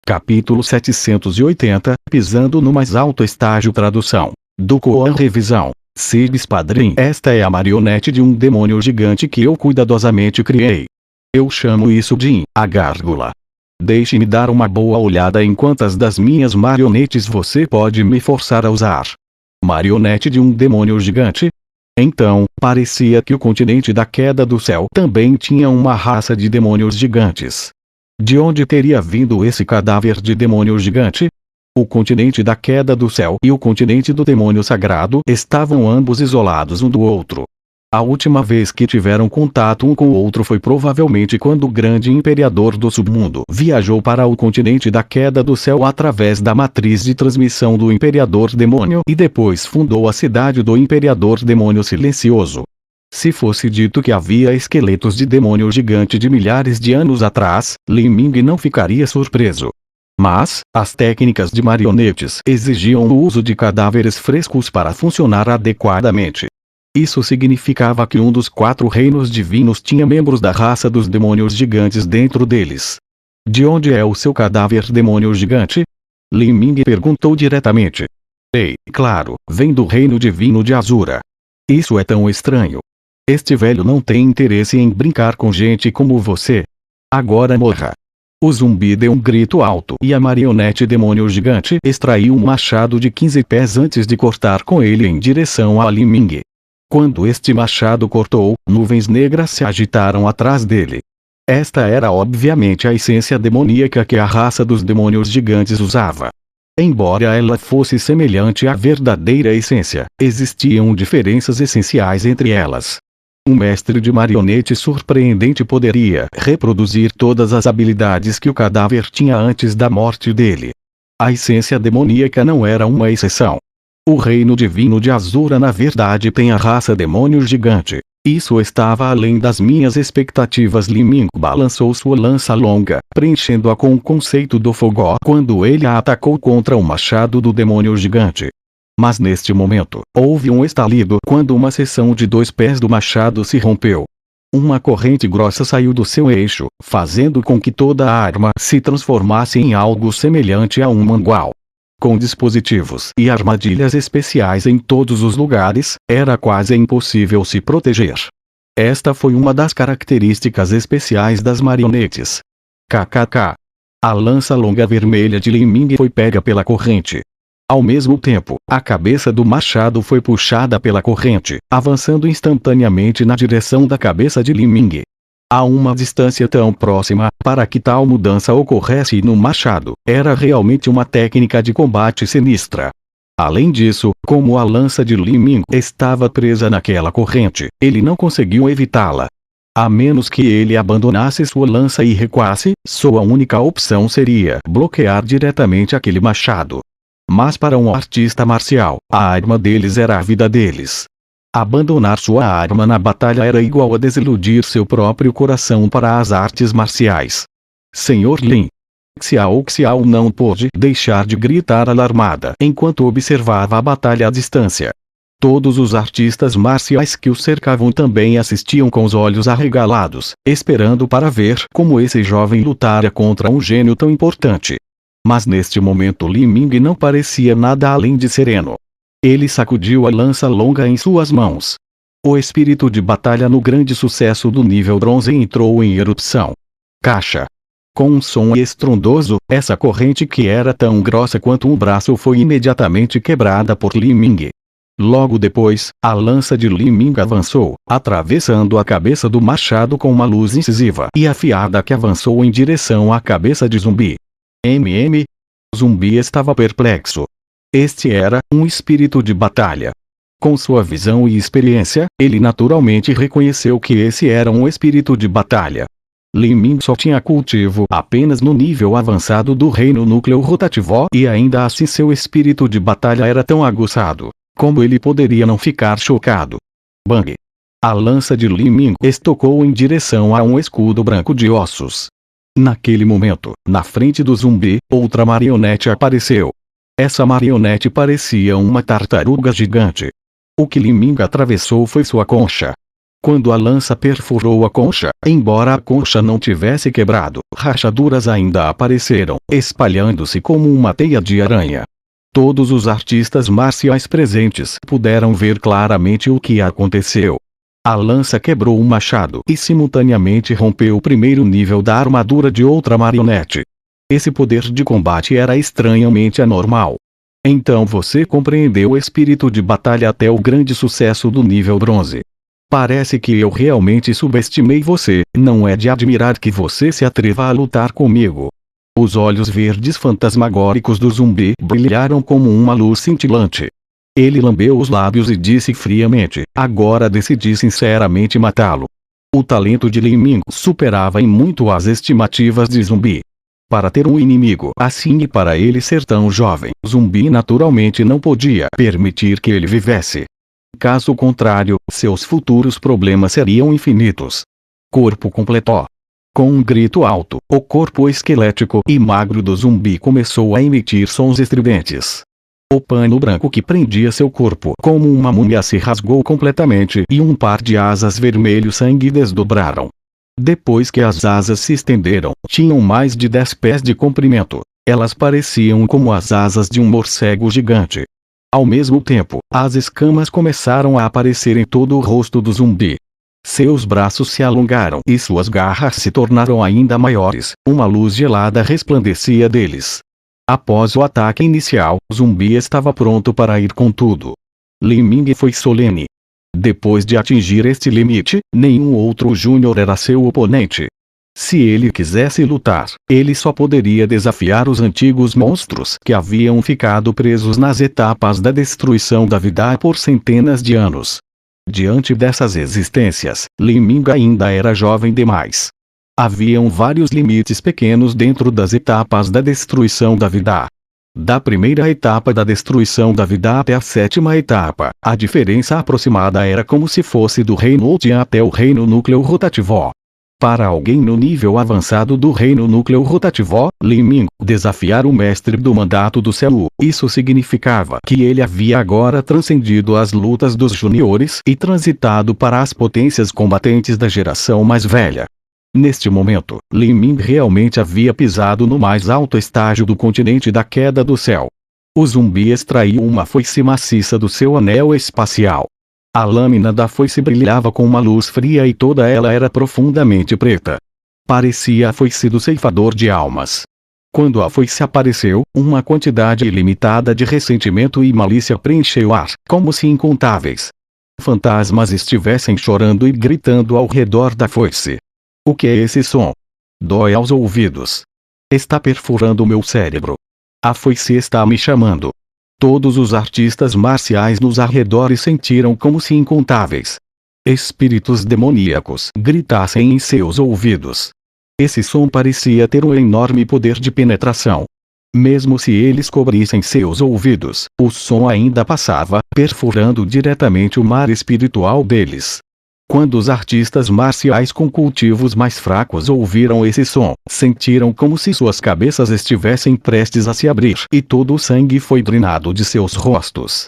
Capítulo 780, pisando no mais alto estágio. Tradução do Koan. Revisão. Sibs Padrim. Esta é a marionete de um demônio gigante que eu cuidadosamente criei. Eu chamo isso de a gárgula. Deixe-me dar uma boa olhada em quantas das minhas marionetes você pode me forçar a usar. Marionete de um demônio gigante? Então, parecia que o continente da queda do céu também tinha uma raça de demônios gigantes. De onde teria vindo esse cadáver de demônio gigante? O continente da queda do céu e o continente do demônio sagrado estavam ambos isolados um do outro. A última vez que tiveram contato um com o outro foi provavelmente quando o grande imperador do submundo viajou para o continente da queda do céu através da matriz de transmissão do imperador demônio e depois fundou a cidade do imperador demônio silencioso. Se fosse dito que havia esqueletos de demônio gigante de milhares de anos atrás, Li Ming não ficaria surpreso. Mas, as técnicas de marionetes exigiam o uso de cadáveres frescos para funcionar adequadamente. Isso significava que um dos 4 reinos divinos tinha membros da raça dos demônios gigantes dentro deles. De onde é o seu cadáver demônio gigante? Li Ming perguntou diretamente. Ei, claro, vem do reino divino de Azura. Isso é tão estranho. Este velho não tem interesse em brincar com gente como você. Agora morra. O zumbi deu um grito alto e a marionete demônio gigante extraiu um machado de 15 pés antes de cortar com ele em direção a Li Ming. Quando este machado cortou, nuvens negras se agitaram atrás dele. Esta era obviamente a essência demoníaca que a raça dos demônios gigantes usava. Embora ela fosse semelhante à verdadeira essência, existiam diferenças essenciais entre elas. Um mestre de marionete surpreendente poderia reproduzir todas as habilidades que o cadáver tinha antes da morte dele. A essência demoníaca não era uma exceção. O reino divino de Azura na verdade tem a raça demônio gigante. Isso estava além das minhas expectativas. Li Ming balançou sua lança longa, preenchendo-a com o conceito do fogo quando ele a atacou contra o machado do demônio gigante. Mas neste momento, houve um estalido quando uma seção de 2 pés do machado se rompeu. Uma corrente grossa saiu do seu eixo, fazendo com que toda a arma se transformasse em algo semelhante a um mangual. Com dispositivos e armadilhas especiais em todos os lugares, era quase impossível se proteger. Esta foi uma das características especiais das marionetes. KKK. A lança longa vermelha de Li Ming foi pega pela corrente. Ao mesmo tempo, a cabeça do machado foi puxada pela corrente, avançando instantaneamente na direção da cabeça de Li Ming. A uma distância tão próxima, para que tal mudança ocorresse no machado, era realmente uma técnica de combate sinistra. Além disso, como a lança de Li Ming estava presa naquela corrente, ele não conseguiu evitá-la. A menos que ele abandonasse sua lança e recuasse, sua única opção seria bloquear diretamente aquele machado. Mas para um artista marcial, a arma deles era a vida deles. Abandonar sua arma na batalha era igual a desiludir seu próprio coração para as artes marciais. Sr. Lin. Xiao não pôde deixar de gritar alarmada enquanto observava a batalha à distância. Todos os artistas marciais que o cercavam também assistiam com os olhos arregalados, esperando para ver como esse jovem lutara contra um gênio tão importante. Mas neste momento Li Ming não parecia nada além de sereno. Ele sacudiu a lança longa em suas mãos. O espírito de batalha no grande sucesso do nível bronze entrou em erupção. Caixa. Com um som estrondoso, essa corrente que era tão grossa quanto um braço foi imediatamente quebrada por Li Ming. Logo depois, a lança de Li Ming avançou, atravessando a cabeça do machado com uma luz incisiva e afiada que avançou em direção à cabeça de Zumbi. Zumbi estava perplexo. Este era um espírito de batalha. Com sua visão e experiência, ele naturalmente reconheceu que esse era um espírito de batalha. Li Ming só tinha cultivo apenas no nível avançado do reino núcleo rotativo e ainda assim seu espírito de batalha era tão aguçado. Como ele poderia não ficar chocado? Bang! A lança de Li Ming estocou em direção a um escudo branco de ossos. Naquele momento, na frente do zumbi, outra marionete apareceu. Essa marionete parecia uma tartaruga gigante. O que Li Ming atravessou foi sua concha. Quando a lança perfurou a concha, embora a concha não tivesse quebrado, rachaduras ainda apareceram, espalhando-se como uma teia de aranha. Todos os artistas marciais presentes puderam ver claramente o que aconteceu. A lança quebrou o machado e simultaneamente rompeu o primeiro nível da armadura de outra marionete. Esse poder de combate era estranhamente anormal. Então você compreendeu o espírito de batalha até o grande sucesso do nível bronze. Parece que eu realmente subestimei você, não é de admirar que você se atreva a lutar comigo. Os olhos verdes fantasmagóricos do zumbi brilharam como uma luz cintilante. Ele lambeu os lábios e disse friamente: agora decidi sinceramente matá-lo. O talento de Li Ming superava em muito as estimativas de Zumbi. Para ter um inimigo assim e para ele ser tão jovem, Zumbi naturalmente não podia permitir que ele vivesse. Caso contrário, seus futuros problemas seriam infinitos. Corpo completo. Com um grito alto, o corpo esquelético e magro do zumbi começou a emitir sons estridentes. O pano branco que prendia seu corpo como uma múmia se rasgou completamente e um par de asas vermelho-sangue desdobraram. Depois que as asas se estenderam, tinham mais de 10 pés de comprimento. Elas pareciam como as asas de um morcego gigante. Ao mesmo tempo, as escamas começaram a aparecer em todo o rosto do zumbi. Seus braços se alongaram e suas garras se tornaram ainda maiores, uma luz gelada resplandecia deles. Após o ataque inicial, Zumbi estava pronto para ir com tudo. Li Ming foi solene. Depois de atingir este limite, nenhum outro Júnior era seu oponente. Se ele quisesse lutar, ele só poderia desafiar os antigos monstros que haviam ficado presos nas etapas da destruição da vida por centenas de anos. Diante dessas existências, Li Ming ainda era jovem demais. Haviam vários limites pequenos dentro das etapas da destruição da vida. Da primeira etapa da destruição da vida até a sétima etapa, a diferença aproximada era como se fosse do reino Ultian até o reino núcleo rotativo. Para alguém no nível avançado do reino núcleo rotativo, Li Ming, desafiar o mestre do mandato do céu, isso significava que ele havia agora transcendido as lutas dos juniores e transitado para as potências combatentes da geração mais velha. Neste momento, Li Ming realmente havia pisado no mais alto estágio do continente da queda do céu. O zumbi extraiu uma foice maciça do seu anel espacial. A lâmina da foice brilhava com uma luz fria e toda ela era profundamente preta. Parecia a foice do ceifador de almas. Quando a foice apareceu, uma quantidade ilimitada de ressentimento e malícia preencheu o ar, como se incontáveis fantasmas estivessem chorando e gritando ao redor da foice. O que é esse som? Dói aos ouvidos. Está perfurando meu cérebro. A foice está me chamando. Todos os artistas marciais nos arredores sentiram como se incontáveis espíritos demoníacos gritassem em seus ouvidos. Esse som parecia ter um enorme poder de penetração. Mesmo se eles cobrissem seus ouvidos, o som ainda passava, perfurando diretamente o mar espiritual deles. Quando os artistas marciais com cultivos mais fracos ouviram esse som, sentiram como se suas cabeças estivessem prestes a se abrir e todo o sangue foi drenado de seus rostos.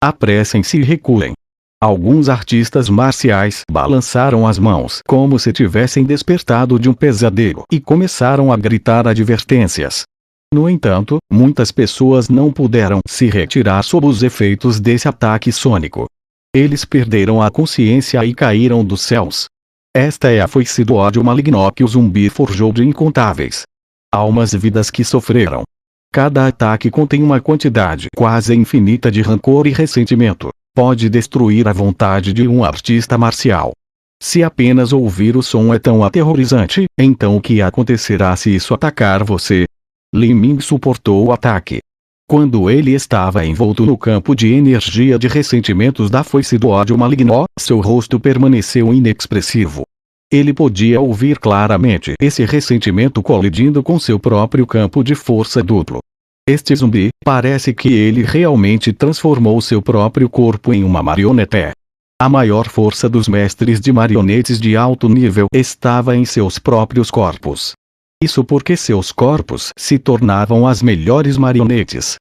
Apressem-se e recuem. Alguns artistas marciais balançaram as mãos como se tivessem despertado de um pesadelo e começaram a gritar advertências. No entanto, muitas pessoas não puderam se retirar sob os efeitos desse ataque sônico. Eles perderam a consciência e caíram dos céus. Esta é a foice do ódio maligno que o zumbi forjou de incontáveis almas e vidas que sofreram. Cada ataque contém uma quantidade quase infinita de rancor e ressentimento. Pode destruir a vontade de um artista marcial. Se apenas ouvir o som é tão aterrorizante, então o que acontecerá se isso atacar você? Li Ming suportou o ataque. Quando ele estava envolto no campo de energia de ressentimentos da foice do ódio maligno, seu rosto permaneceu inexpressivo. Ele podia ouvir claramente esse ressentimento colidindo com seu próprio campo de força duplo. Este zumbi, parece que ele realmente transformou seu próprio corpo em uma marionete. A maior força dos mestres de marionetes de alto nível estava em seus próprios corpos. Isso porque seus corpos se tornavam as melhores marionetes.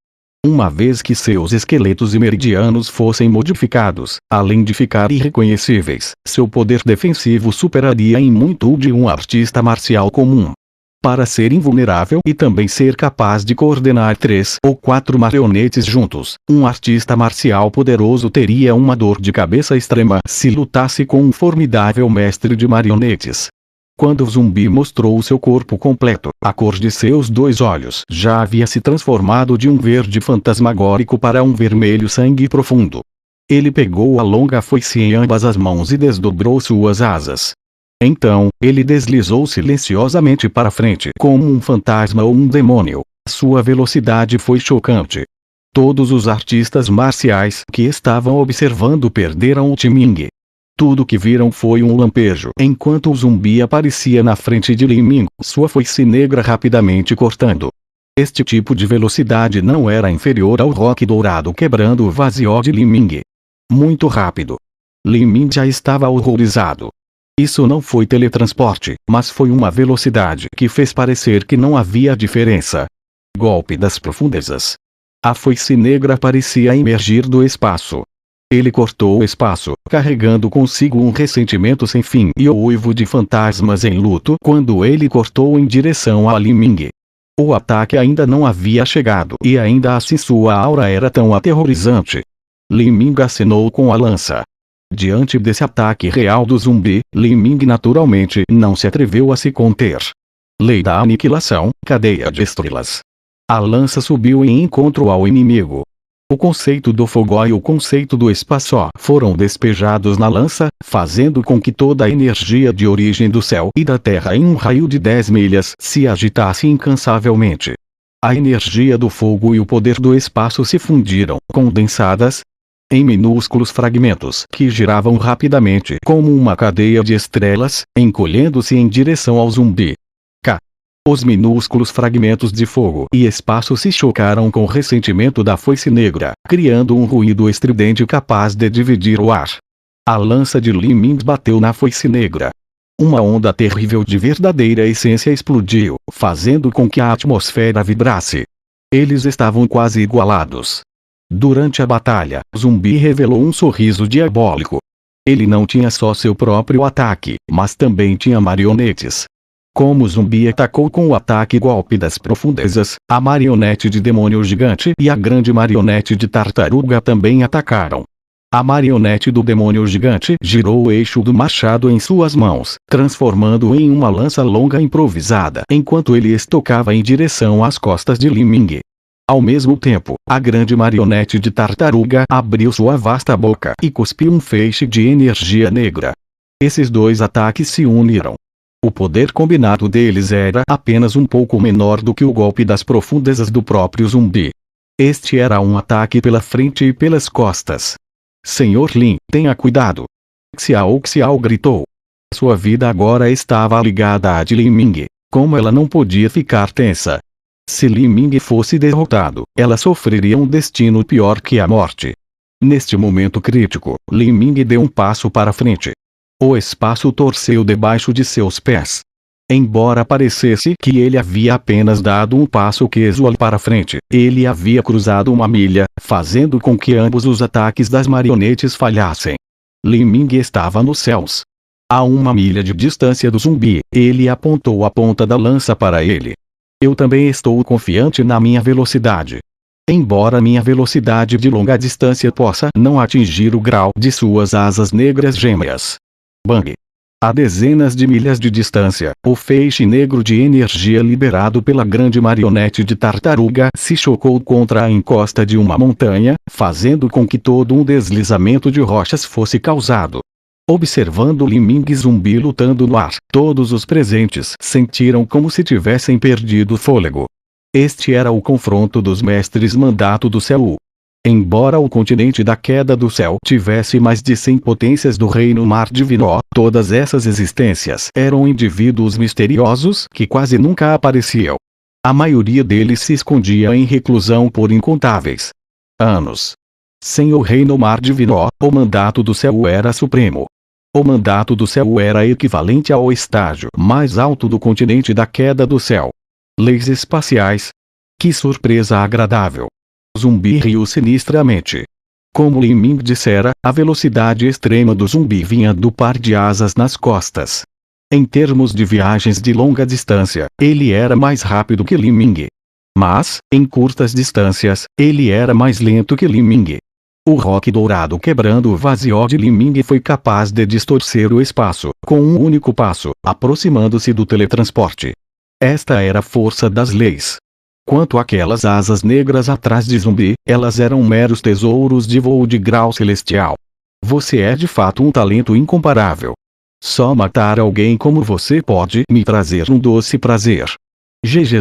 Uma vez que seus esqueletos e meridianos fossem modificados, além de ficar irreconhecíveis, seu poder defensivo superaria em muito o de um artista marcial comum. Para ser invulnerável e também ser capaz de coordenar 3 ou 4 marionetes juntos, um artista marcial poderoso teria uma dor de cabeça extrema se lutasse com um formidável mestre de marionetes. Quando o zumbi mostrou seu corpo completo, a cor de seus 2 olhos já havia se transformado de um verde fantasmagórico para um vermelho sangue profundo. Ele pegou a longa foice em ambas as mãos e desdobrou suas asas. Então, ele deslizou silenciosamente para frente como um fantasma ou um demônio. Sua velocidade foi chocante. Todos os artistas marciais que estavam observando perderam o timing. Tudo que viram foi um lampejo enquanto o zumbi aparecia na frente de Li Ming, sua foice negra rapidamente cortando. Este tipo de velocidade não era inferior ao roque dourado quebrando o vazio de Li Ming. Muito rápido. Li Ming já estava horrorizado. Isso não foi teletransporte, mas foi uma velocidade que fez parecer que não havia diferença. Golpe das profundezas. A foice negra parecia emergir do espaço. Ele cortou o espaço, carregando consigo um ressentimento sem fim e o uivo de fantasmas em luto quando ele cortou em direção a Li Ming. O ataque ainda não havia chegado e ainda assim sua aura era tão aterrorizante. Li Ming acenou com a lança. Diante desse ataque real do zumbi, Li Ming naturalmente não se atreveu a se conter. Lei da aniquilação, cadeia de estrelas. A lança subiu em encontro ao inimigo. O conceito do fogo e o conceito do espaço foram despejados na lança, fazendo com que toda a energia de origem do céu e da terra em um raio de 10 milhas se agitasse incansavelmente. A energia do fogo e o poder do espaço se fundiram, condensadas em minúsculos fragmentos que giravam rapidamente como uma cadeia de estrelas, encolhendo-se em direção ao zumbi. Os minúsculos fragmentos de fogo e espaço se chocaram com o ressentimento da foice negra, criando um ruído estridente capaz de dividir o ar. A lança de Li Ming bateu na foice negra. Uma onda terrível de verdadeira essência explodiu, fazendo com que a atmosfera vibrasse. Eles estavam quase igualados. Durante a batalha, Zumbi revelou um sorriso diabólico. Ele não tinha só seu próprio ataque, mas também tinha marionetes. Como Zumbi atacou com o ataque golpe das profundezas, a marionete de demônio gigante e a grande marionete de tartaruga também atacaram. A marionete do demônio gigante girou o eixo do machado em suas mãos, transformando-o em uma lança longa improvisada enquanto ele estocava em direção às costas de Li Ming. Ao mesmo tempo, a grande marionete de tartaruga abriu sua vasta boca e cuspiu um feixe de energia negra. Esses dois ataques se uniram. O poder combinado deles era apenas um pouco menor do que o golpe das profundezas do próprio Zumbi. Este era um ataque pela frente e pelas costas. Senhor Lin, tenha cuidado! Xiao gritou. Sua vida agora estava ligada à de Li Ming. Como ela não podia ficar tensa? Se Li Ming fosse derrotado, ela sofreria um destino pior que a morte. Neste momento crítico, Li Ming deu um passo para frente. O espaço torceu debaixo de seus pés. Embora parecesse que ele havia apenas dado um passo casual para frente, ele havia cruzado uma milha, fazendo com que ambos os ataques das marionetes falhassem. Li Ming estava nos céus. A 1 milha de distância do Zumbi, ele apontou a ponta da lança para ele. Eu também estou confiante na minha velocidade. Embora minha velocidade de longa distância possa não atingir o grau de suas asas negras gêmeas. Bang! A dezenas de milhas de distância, o feixe negro de energia liberado pela grande marionete de tartaruga se chocou contra a encosta de uma montanha, fazendo com que todo um deslizamento de rochas fosse causado. Observando Li Ming e Zumbi lutando no ar, todos os presentes sentiram como se tivessem perdido o fôlego. Este era o confronto dos mestres mandato do céu. Embora o continente da queda do céu tivesse mais de 100 potências do reino mar divino, todas essas existências eram indivíduos misteriosos que quase nunca apareciam. A maioria deles se escondia em reclusão por incontáveis anos. Sem o reino mar divino, o mandato do céu era supremo. O mandato do céu era equivalente ao estágio mais alto do continente da queda do céu. Leis espaciais. Que surpresa agradável! zumbi riu sinistramente. Como Lin Ming dissera, a velocidade extrema do zumbi vinha do par de asas nas costas. Em termos de viagens de longa distância, ele era mais rápido que Lin Ming. Mas, em curtas distâncias, ele era mais lento que Lin Ming. O roque dourado quebrando o vazio de Lin Ming foi capaz de distorcer o espaço, com um único passo, aproximando-se do teletransporte. Esta era a força das leis. Quanto àquelas asas negras atrás de zumbi, elas eram meros tesouros de voo de grau celestial. Você é de fato um talento incomparável. Só matar alguém como você pode me trazer um doce prazer. GG